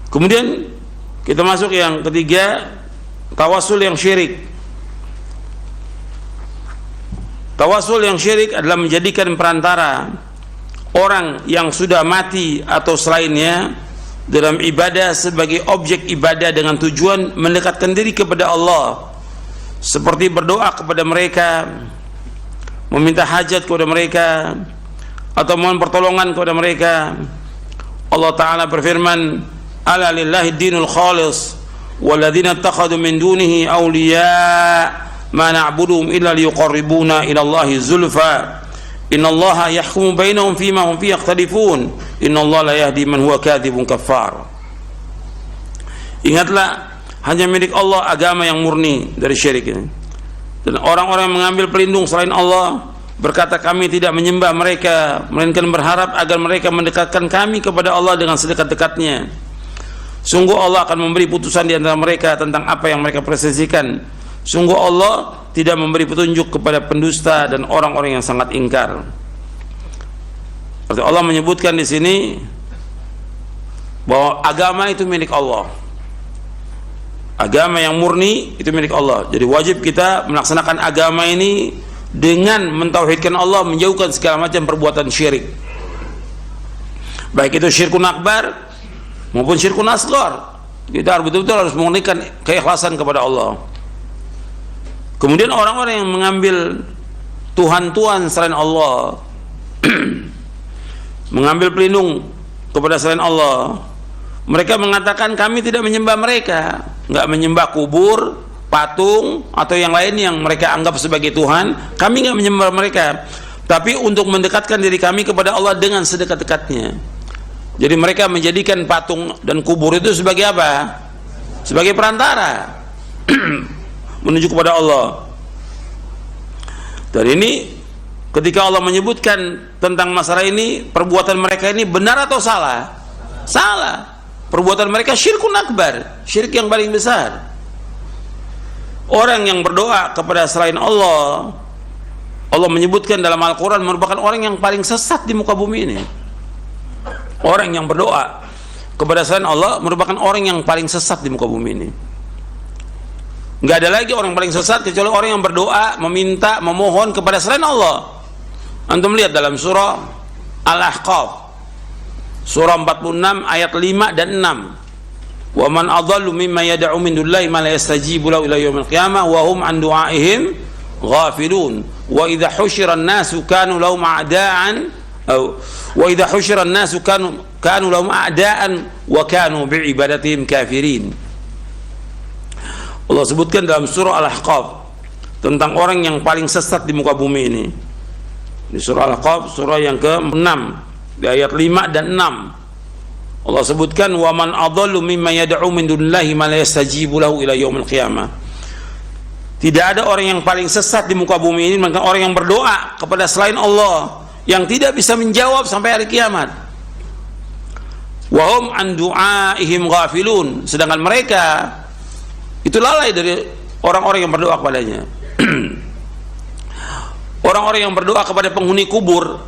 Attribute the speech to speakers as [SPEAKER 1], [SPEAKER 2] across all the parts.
[SPEAKER 1] Kemudian kita masuk yang ketiga, tawasul yang syirik. Tawasul yang syirik adalah menjadikan perantara orang yang sudah mati atau selainnya dalam ibadah sebagai objek ibadah dengan tujuan mendekatkan diri kepada Allah, seperti berdoa kepada mereka, meminta hajat kepada mereka, atau mohon pertolongan kepada mereka. Allah Ta'ala berfirman, ala lillahi dinul khalis walladzina ittakhadhu min dunihi awliya ma na'buduhum illa liyuqarribuna ila Allahi zulfa innallaha yahkumu bainahum fima hum fihi yakhtalifun innallaha la yahdi man huwa kadzibun kafar. Ingatlah, hanya milik Allah agama yang murni dari syirik ini. Dan orang-orang yang mengambil pelindung selain Allah berkata, kami tidak menyembah mereka melainkan berharap agar mereka mendekatkan kami kepada Allah dengan sedekat-dekatnya. Sungguh Allah akan memberi putusan di antara mereka tentang apa yang mereka persesikan. Sungguh Allah tidak memberi petunjuk kepada pendusta dan orang-orang yang sangat ingkar. Berarti Allah menyebutkan di sini bahwa agama itu milik Allah. Agama yang murni itu milik Allah. Jadi wajib kita melaksanakan agama ini dengan mentauhidkan Allah, menjauhkan segala macam perbuatan syirik, baik itu syirkun akbar maupun syirkun asghar. Kita betul-betul harus memurnikan keikhlasan kepada Allah. Kemudian orang-orang yang mengambil Tuhan-Tuhan selain Allah mengambil pelindung kepada selain Allah, mereka mengatakan kami tidak menyembah mereka, nggak menyembah kubur, patung atau yang lain yang mereka anggap sebagai Tuhan. Kami nggak menyembah mereka, tapi untuk mendekatkan diri kami kepada Allah dengan sedekat-dekatnya. Jadi mereka menjadikan patung dan kubur itu sebagai apa? Sebagai perantara menuju kepada Allah. Dan ini ketika Allah menyebutkan tentang masalah ini, perbuatan mereka ini benar atau salah? Salah. Perbuatan mereka syirkun akbar, syirik yang paling besar. Orang yang berdoa kepada selain Allah, Allah menyebutkan dalam Al-Quran merupakan orang yang paling sesat di muka bumi ini. Orang yang berdoa kepada selain Allah merupakan orang yang paling sesat di muka bumi ini. Nggak ada lagi orang paling sesat kecuali orang yang berdoa, meminta, memohon kepada selain Allah. Antum lihat dalam surah Al-Ahqaf, surah 46 ayat 5 dan 6. Wa man adallu mimma yad'u min dunillahi ma la yastajibu lahu ila yaumil qiyamah wa hum an du'aihim ghafilun. Wa idza husyira an-nasu kanu lahum a'da'an wa idza husyira an-nasu kanu lahum a'da'an wa kanu bi'ibadatihim kafirin. Allah sebutkan dalam surah Al-Ahqaf tentang orang yang paling sesat di muka bumi ini. Di surah Al-Ahqaf, surah yang ke-6, di ayat 5 dan 6. Allah sebutkan, wa man adallu mimma yad'u min dunillahi ma la yastajibu lahu ila yaumil qiyamah. Tidak ada orang yang paling sesat di muka bumi ini melainkan orang yang berdoa kepada selain Allah yang tidak bisa menjawab sampai hari kiamat. Wa hum an du'aihim ghafilun, sedangkan mereka itu lalai dari orang-orang yang berdoa kepadanya. Orang-orang yang berdoa kepada penghuni kubur,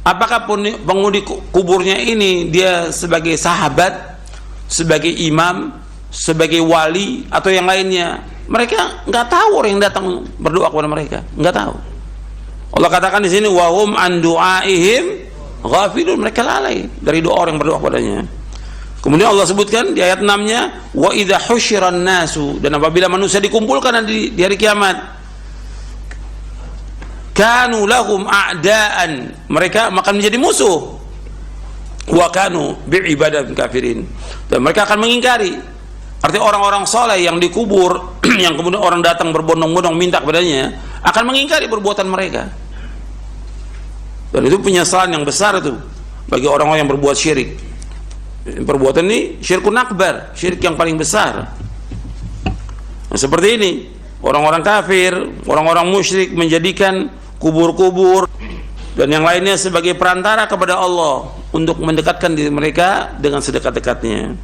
[SPEAKER 1] apakah penghuni kuburnya ini dia sebagai sahabat, sebagai imam, sebagai wali atau yang lainnya? Mereka nggak tahu orang yang datang berdoa kepada mereka, nggak tahu. Allah katakan di sini, wahum an du'aihim ghafilun, mereka lalai dari doa orang yang berdoa kepadanya. Kemudian Allah sebutkan di ayat 6-nya, wa idza husyiran nasu, dan apabila manusia dikumpulkan di hari kiamat, kanu lahum a'daan, mereka akan menjadi musuh, wa kanu bi'ibadatin kafirin, dan mereka akan mengingkari. Artinya orang-orang soleh yang dikubur yang kemudian orang datang berbondong-bondong minta kepadanya akan mengingkari perbuatan mereka. Dan itu penyesalan yang besar itu bagi orang-orang yang berbuat syirik. Perbuatan ini syirkun akbar, syirik yang paling besar. Nah, seperti ini orang-orang kafir, orang-orang musyrik menjadikan kubur-kubur dan yang lainnya sebagai perantara kepada Allah untuk mendekatkan diri mereka dengan sedekat-dekatnya.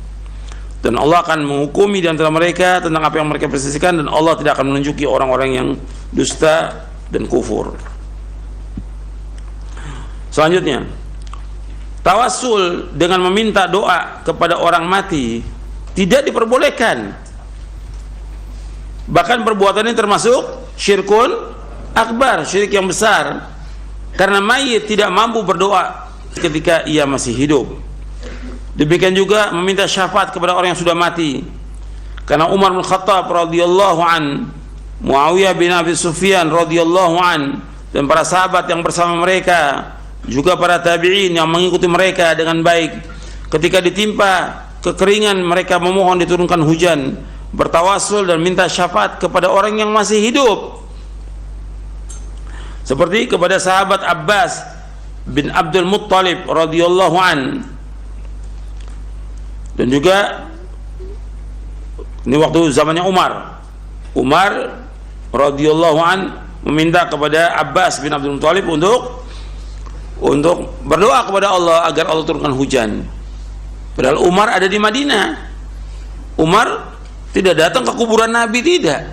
[SPEAKER 1] Dan Allah akan menghukumi di antara mereka tentang apa yang mereka persisikan, dan Allah tidak akan menunjuki orang-orang yang dusta dan kufur. Selanjutnya, tawassul dengan meminta doa kepada orang mati tidak diperbolehkan. Bahkan perbuatan ini termasuk syirkun akbar, syirik yang besar, karena mayit tidak mampu berdoa ketika ia masih hidup. Demikian juga meminta syafaat kepada orang yang sudah mati, karena Umar bin Khattab radhiyallahu an, Muawiyah bin Abi Sufyan radhiyallahu an, dan para sahabat yang bersama mereka, juga para tabi'in yang mengikuti mereka dengan baik, ketika ditimpa kekeringan mereka memohon diturunkan hujan, bertawassul dan minta syafaat kepada orang yang masih hidup, seperti kepada sahabat Abbas bin Abdul Muttalib radhiyallahu an. Dan juga ini waktu zamannya Umar radhiyallahu an meminta kepada Abbas bin Abdul Muttalib untuk berdoa kepada Allah agar Allah turunkan hujan. Padahal Umar ada di Madinah. Umar tidak datang ke kuburan Nabi, tidak.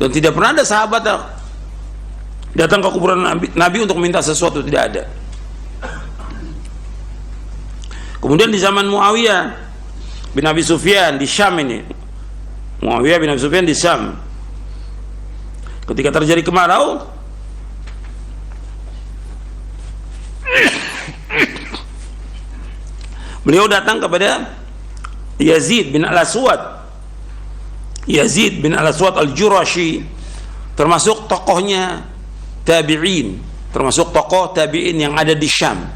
[SPEAKER 1] Dan tidak pernah ada sahabat datang ke kuburan Nabi untuk minta sesuatu, tidak ada. Kemudian di zaman Muawiyah bin Abi Sufyan di Syam ini, Muawiyah bin Abi Sufyan di Syam, ketika terjadi kemarau, beliau datang kepada Yazid bin Al-Aswad. Yazid bin Al-Aswad Al-Jurashi, termasuk tokohnya tabi'in, termasuk tokoh tabi'in yang ada di Syam.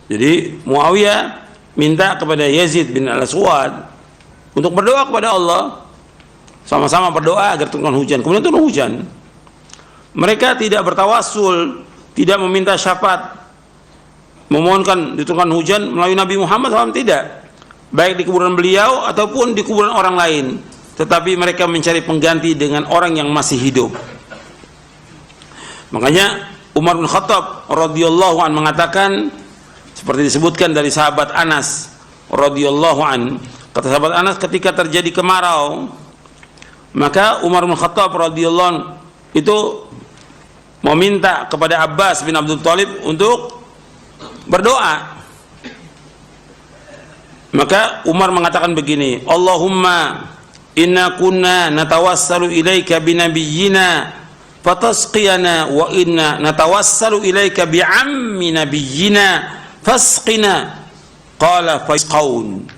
[SPEAKER 1] Jadi Muawiyah minta kepada Yazid bin Al-Aswad untuk berdoa kepada Allah, sama-sama berdoa agar turunkan hujan. Kemudian turun hujan. Mereka tidak bertawassul, tidak meminta syafaat, memohonkan diturunkan hujan melalui Nabi Muhammad SAW, tidak, baik di kuburan beliau ataupun di kuburan orang lain, tetapi mereka mencari pengganti dengan orang yang masih hidup. Makanya Umar bin Khattab radhiyallahu an mengatakan, seperti disebutkan dari sahabat Anas radhiyallahu an, kata sahabat Anas, ketika terjadi kemarau, maka Umar bin Khattab radhiyallahu an itu meminta kepada Abbas bin Abdul Thalib untuk berdoa. Maka Umar mengatakan begini, Allahumma inna kunna natawassalu ilaika binabiyyina fatasqiyana wa inna natawassalu ilaika bi'ammi nabiyyina fasqina. Qala fasqaun.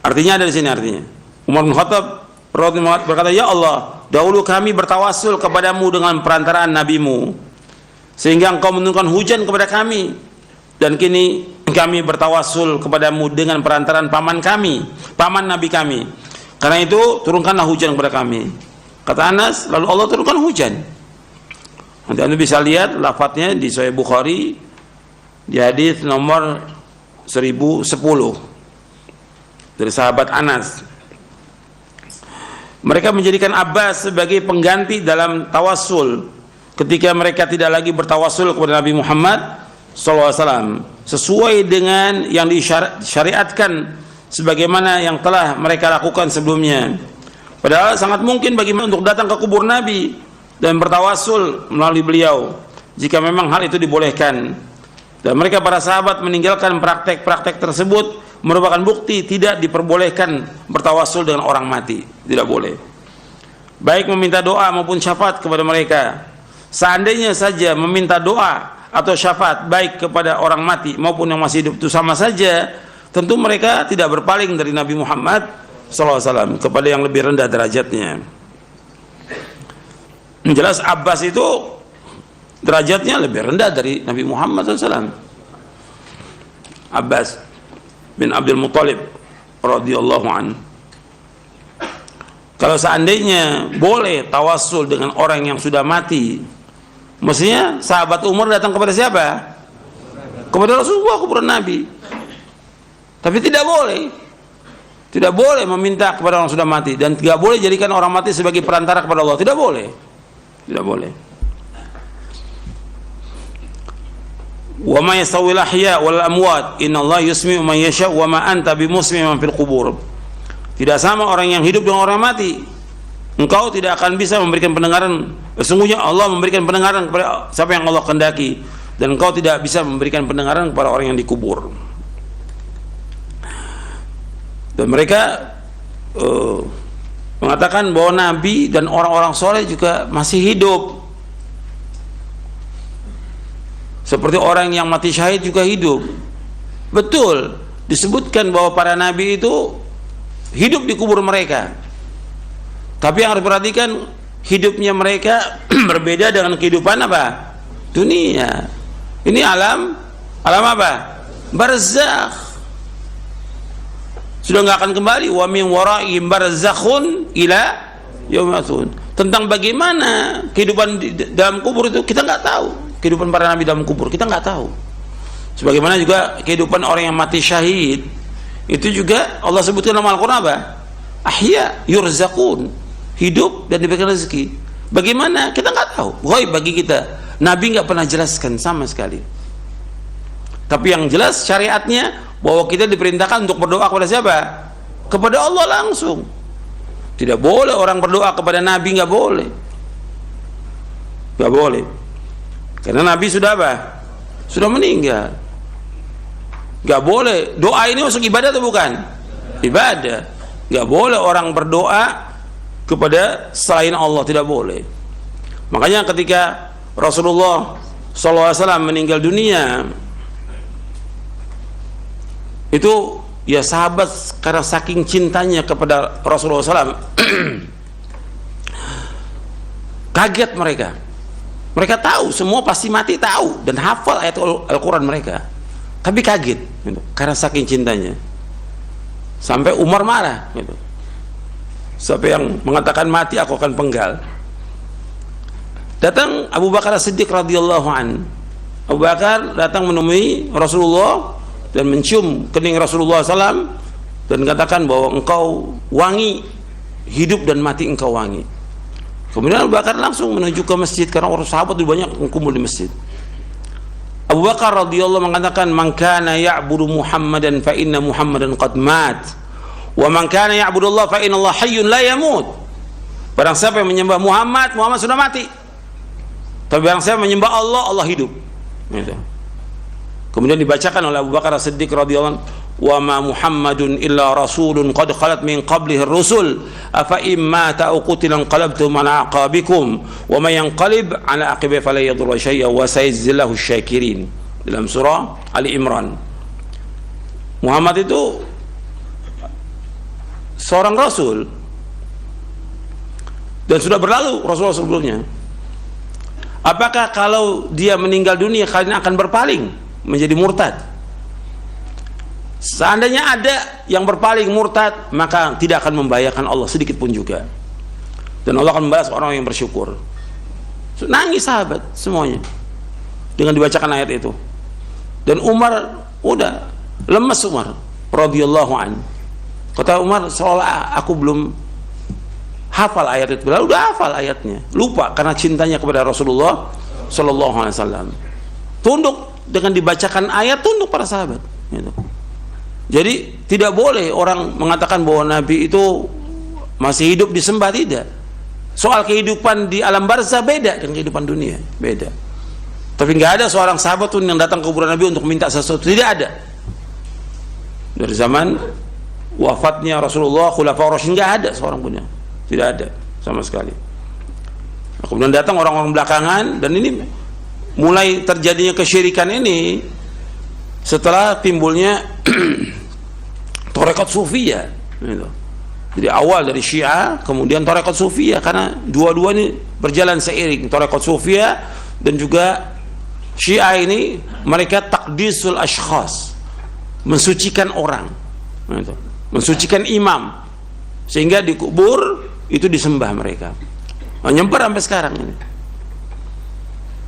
[SPEAKER 1] Artinya ada di sini, artinya Umar bin Khattab radhiyallahu berkata, ya Allah, dahulu kami bertawassul kepadamu dengan perantaraan nabimu, sehingga engkau menurunkan hujan kepada kami, dan kini kami bertawassul kepadamu dengan perantaraan paman kami, paman nabi kami, karena itu turunkanlah hujan kepada kami. Kata Anas, lalu Allah turunkan hujan. Nanti Anda bisa lihat lafadznya di Sahih Bukhari di hadis nomor 1010 dari sahabat Anas. Mereka menjadikan Abbas sebagai pengganti dalam tawassul ketika mereka tidak lagi bertawassul kepada Nabi Muhammad SAW sesuai dengan yang disyariatkan sebagaimana yang telah mereka lakukan sebelumnya. Padahal sangat mungkin bagi mereka untuk datang ke kubur Nabi dan bertawassul melalui beliau jika memang hal itu dibolehkan. Dan mereka para sahabat meninggalkan praktek-praktek tersebut merupakan bukti tidak diperbolehkan bertawassul dengan orang mati. Tidak boleh, baik meminta doa maupun syafaat kepada mereka. Seandainya saja meminta doa atau syafaat baik kepada orang mati maupun yang masih hidup itu sama saja, tentu mereka tidak berpaling dari Nabi Muhammad SAW kepada yang lebih rendah derajatnya. Jelas Abbas itu derajatnya lebih rendah dari Nabi Muhammad SAW. Abbas bin Abdul Muttalib radhiyallahu an. Kalau seandainya boleh tawassul dengan orang yang sudah mati, mestinya sahabat Umar datang kepada siapa? Kepada Rasulullah, kepada Nabi. Tapi tidak boleh. Tidak boleh meminta kepada orang sudah mati, dan tidak boleh jadikan orang mati sebagai perantara kepada Allah. Tidak boleh. Tidak boleh. Wa ma yastawil ahya wal amwat innallaha yusmi'u man yasha wa ma anta bimusmi'in fil qubur. Tidak sama orang yang hidup dengan orang mati. engkau tidak akan bisa memberikan pendengaran. Sesungguhnya Allah memberikan pendengaran kepada siapa yang Allah kehendaki, dan engkau tidak bisa memberikan pendengaran kepada orang yang dikubur. Dan mereka mengatakan bahwa Nabi dan orang-orang soleh juga masih hidup, seperti orang yang mati syahid juga hidup. Betul, disebutkan bahwa para Nabi itu hidup di kubur mereka, tapi yang harus perhatikan, hidupnya mereka berbeda dengan kehidupan apa? Dunia. Ini alam apa? Barzakh. Sudah nggak akan kembali. Wa min waraihim barzakhun ila yaumil. Tentang bagaimana kehidupan dalam kubur itu kita nggak tahu. Kehidupan para nabi dalam kubur kita nggak tahu. Sebagaimana juga kehidupan orang yang mati syahid itu juga Allah sebutkan dalam Al-Quran apa? Ahya yurzaqun, hidup dan diberikan rezeki. Bagaimana kita nggak tahu. Ghaib bagi kita. Nabi nggak pernah jelaskan sama sekali. Tapi yang jelas syariatnya bahwa kita diperintahkan untuk berdoa kepada siapa? Kepada Allah langsung. Tidak boleh orang berdoa kepada Nabi, nggak boleh. Nggak boleh. Karena Nabi sudah apa? Sudah meninggal. Nggak boleh. Doa ini masuk ibadah atau bukan? Ibadah. Nggak boleh orang berdoa kepada selain Allah, tidak boleh. Makanya ketika Rasulullah SAW meninggal dunia, itu ya sahabat karena saking cintanya kepada Rasulullah SAW kaget mereka. Mereka tahu semua pasti mati, tahu dan hafal ayat Al-Quran mereka, tapi kaget gitu, karena saking cintanya. Sampai Umar marah gitu. Siapa yang mengatakan mati aku akan penggal. Datang Abu Bakar As-Siddiq radhiyallahu an. Abu Bakar datang menemui Rasulullah dan mencium kening Rasulullah SAW dan katakan bahwa engkau wangi, hidup dan mati engkau wangi. Kemudian Abu Bakar langsung menuju ke masjid karena orang sahabat lebih banyak kumpul di masjid. Abu Bakar radhiyallahu mengatakan, "Man kana ya'budu Muhammadan fa inna Muhammadan qad mat, wa man kana ya'budu Allah fa inna Allah hayyun la yamut." Barang siapa yang menyembah Muhammad, Muhammad sudah mati. Tapi barang siapa menyembah Allah, Allah hidup. Gitu. Kemudian dibacakan oleh Abu Bakar As-Siddiq radhiyallahu anhu, "Wa ma Muhammadun illa rasulun qad khalat min qablihi ar-rusul, afa imma ta'uqtilan qalabtum ala aqabikum, wa may yanqalib ala aqibihi fala yadurra syai'an wa sayajzillahu asy-syakirin." Dalam surah Ali Imran. Muhammad itu seorang rasul dan sudah berlalu Rasulullah sebelumnya. Apakah kalau dia meninggal dunia kalian akan berpaling menjadi murtad? Seandainya ada yang berpaling murtad, maka tidak akan membahayakan Allah sedikit pun juga, dan Allah akan membalas orang yang bersyukur. Nangis sahabat semuanya dengan dibacakan ayat itu. Dan Umar udah lemes, Umar radhiyallahu an. Kata Umar, seolah aku belum hafal ayat itu. Lalu udah hafal ayatnya, lupa karena cintanya kepada Rasulullah sallallahu alaihi wasallam. Tunduk dengan dibacakan ayat, tunduk para sahabat gitu. Jadi tidak boleh orang mengatakan bahwa Nabi itu masih hidup disembah, tidak. Soal kehidupan di alam barzah beda dengan kehidupan dunia, beda. Tapi nggak ada seorang sahabat pun yang datang ke kuburan Nabi untuk minta sesuatu, tidak ada. Dari zaman wafatnya Rasulullah, Khulafaur Rasyidin, nggak ada seorang punya, tidak ada sama sekali. Nah, kemudian datang orang-orang belakangan, dan ini mulai terjadinya kesyirikan ini setelah timbulnya tarekat Sufiyah gitu. Jadi awal dari Syiah, kemudian tarekat Sufiyah, karena dua-dua ini berjalan seiring. Tarekat Sufiyah dan juga Syiah ini mereka takdisul ashkhas, mensucikan orang gitu. Mensucikan imam, sehingga dikubur itu disembah mereka. Nyemper sampai sekarang ini.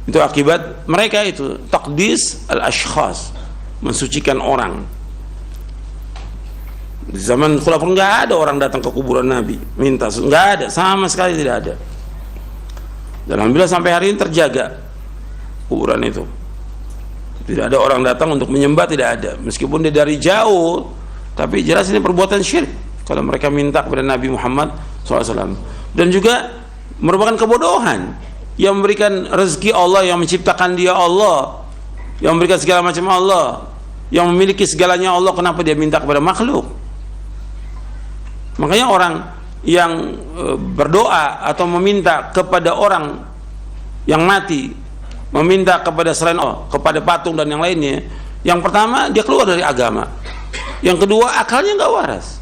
[SPEAKER 1] Itu akibat mereka itu takdis al-ashkhas, mensucikan orang. Di zaman Khulafaur nggak ada orang datang ke kuburan Nabi minta, nggak ada, sama sekali tidak ada. Dan alhamdulillah sampai hari ini terjaga kuburan itu. Tidak ada orang datang untuk menyembah, tidak ada. Meskipun dia dari jauh, tapi jelas ini perbuatan syirik kalau mereka minta kepada Nabi Muhammad SAW. dan juga merupakan kebodohan. Yang memberikan rezeki Allah, yang menciptakan dia Allah, yang memberikan segala macam Allah, yang memiliki segalanya Allah, kenapa dia minta kepada makhluk? Makanya orang yang berdoa atau meminta kepada orang yang mati, meminta kepada selain Allah, kepada patung dan yang lainnya, yang pertama dia keluar dari agama, yang kedua akalnya nggak waras.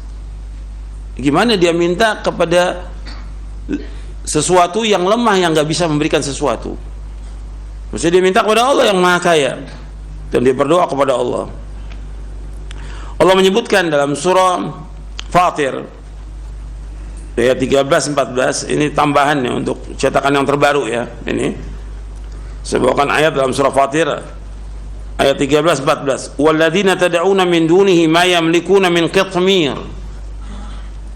[SPEAKER 1] Gimana dia minta kepada sesuatu yang lemah, yang nggak bisa memberikan sesuatu? Maksudnya dia minta kepada Allah yang maha kaya, dan dia berdoa kepada Allah. Allah menyebutkan dalam surah Fatir ayat 13-14, ini tambahannya untuk cetakan yang terbaru ya. Ini saya bawakan ayat dalam surah Fatir ayat 13-14. Walladzina tad'una min dunihi ma yamlikuna min qitmir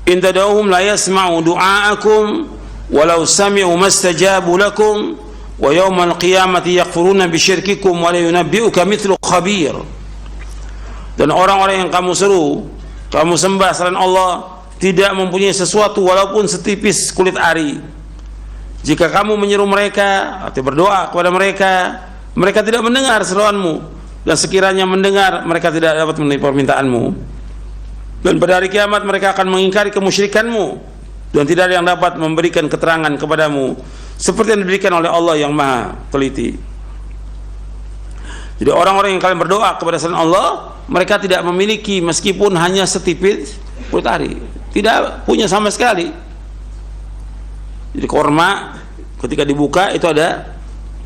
[SPEAKER 1] in tad'uhum la yasma'u du'aakum walau sami'u mastajabu lakum wa yawmal qiyamati yakfuruna bisyirkikum wa la yunabbi'uka mithlu khabir. Dan orang-orang yang kamu seru, kamu sembah selain Allah, tidak mempunyai sesuatu walaupun setipis kulit ari. Jika kamu menyeru mereka atau berdoa kepada mereka, mereka tidak mendengar seruanmu, dan sekiranya mendengar, mereka tidak dapat memenuhi permintaanmu. Dan pada hari kiamat mereka akan mengingkari kemusyrikanmu, dan tidak ada yang dapat memberikan keterangan kepadamu seperti yang diberikan oleh Allah yang maha teliti. Jadi orang-orang yang kalian berdoa kepada selain Allah, mereka tidak memiliki meskipun hanya setipis kulit ari, tidak punya sama sekali. Jadi korma ketika dibuka itu ada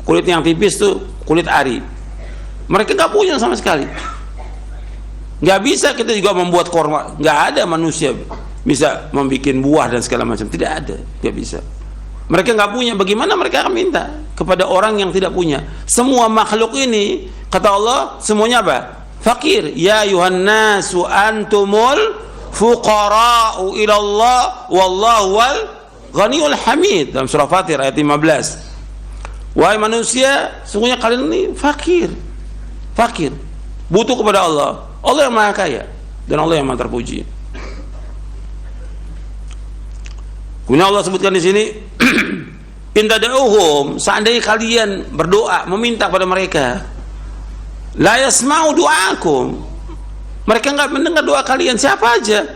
[SPEAKER 1] kulit yang tipis tuh, kulit ari. Mereka nggak punya sama sekali. Nggak bisa kita juga membuat korma, nggak ada manusia bisa membuat buah dan segala macam, tidak ada, nggak bisa. Mereka nggak punya, bagaimana mereka akan minta kepada orang yang tidak punya? Semua makhluk ini, kata Allah, semuanya apa? Fakir. Ya yuhannasu antumul fuqara'u ilallah wallahu wal ghaniyul hamid, dalam surah Fatir ayat 15. Wahai manusia, sungguhnya kalian ini fakir, fakir, butuh kepada Allah. Allah yang maha kaya dan Allah yang maha terpuji. Kemudian Allah sebutkan di sini, in tad'uhum, seandainya kalian berdoa meminta kepada mereka, la yasma'u du'akum, mereka nggak mendengar doa kalian. Siapa aja,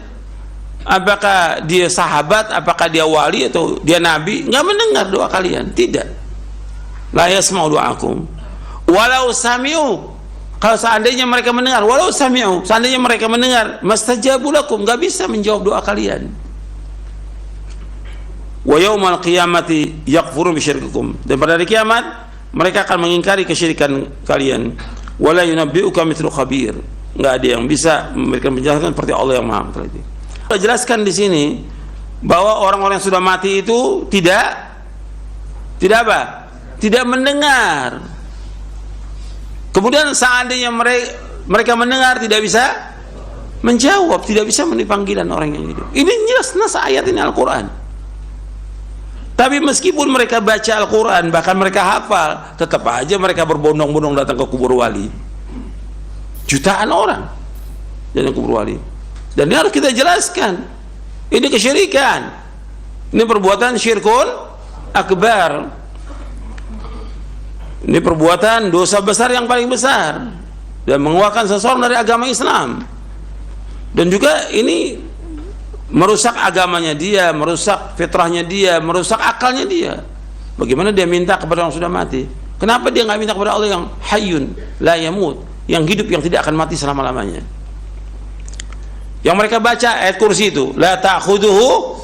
[SPEAKER 1] apakah dia sahabat, apakah dia wali atau dia nabi, nggak mendengar doa kalian, tidak. La yasma'u du'akum walau sami'u, kalau seandainya mereka mendengar, walau sami'u, seandainya mereka mendengar, mastajabu lakum, nggak bisa menjawab doa kalian. Wa yaumal qiyamati yakfuru bisyirkikum, dan pada hari kiamat mereka akan mengingkari kesyirikan kalian. Wala yunabbi'uka mithlu khabir, nggak ada yang bisa memberikan penjelasan seperti Allah yang maha teliti. Allah jelaskan di sini bahwa orang-orang yang sudah mati itu tidak apa? Tidak mendengar. Kemudian seandainya mereka mendengar, tidak bisa menjawab, tidak bisa memenuhi panggilan orang yang hidup. Ini jelas nas ayat ini Al-Quran. Tapi meskipun mereka baca Al-Quran, bahkan mereka hafal, tetap aja mereka berbondong-bondong datang ke kubur wali. Jutaan orang datang ke kubur wali. Dan ini harus kita jelaskan, ini kesyirikan, ini perbuatan syirkun akbar, ini perbuatan dosa besar yang paling besar, dan mengeluarkan seseorang dari agama Islam. Dan juga ini merusak agamanya dia, merusak fitrahnya dia, merusak akalnya dia. Bagaimana dia minta kepada orang sudah mati? Kenapa dia nggak minta kepada Allah yang hayyun la yamut, yang hidup, yang tidak akan mati selama-lamanya? Yang mereka baca ayat kursi itu, la ta'khuduhu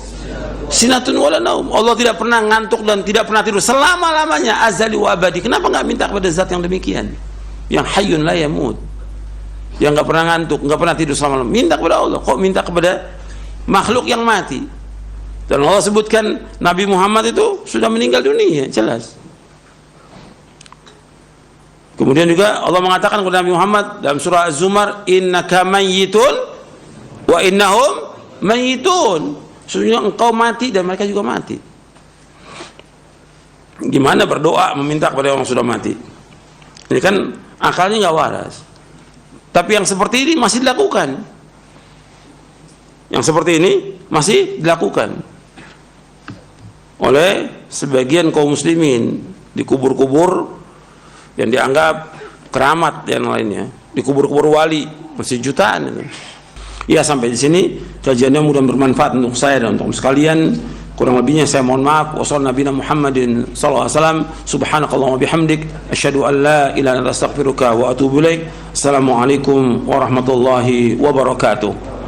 [SPEAKER 1] sinatun wala naum, Allah tidak pernah ngantuk dan tidak pernah tidur selama-lamanya, azali wa abadi. Kenapa nggak minta kepada zat yang demikian, yang hayyun la yamut, yang nggak pernah ngantuk, nggak pernah tidur selama-lamanya? Minta kepada Allah, kok minta kepada makhluk yang mati? Dan Allah sebutkan Nabi Muhammad itu sudah meninggal dunia, jelas. Kemudian juga Allah mengatakan kepada Nabi Muhammad dalam surah Az-Zumar, innaka mayyitun wa innahum mayyitun, sesungguhnya engkau mati dan mereka juga mati. Gimana berdoa meminta kepada orang sudah mati? Ini kan akalnya nggak waras. Tapi yang seperti ini masih dilakukan. Yang seperti ini masih dilakukan. oleh sebagian kaum muslimin, dikubur-kubur yang dianggap keramat yang lainnya, dikubur-kubur wali, masih jutaan itu. Ya, sampai di sini kajiannya mudah bermanfaat untuk saya dan untuk sekalian. Kurang lebihnya saya mohon maaf. Wassallallahu Nabi Muhammadin sallallahu alaihi wasallam. Subhanakallahumma bihamdik asyhadu an la ilaha illa anta astaghfiruka wa atubu ilaik. Assalamualaikum warahmatullahi wabarakatuh.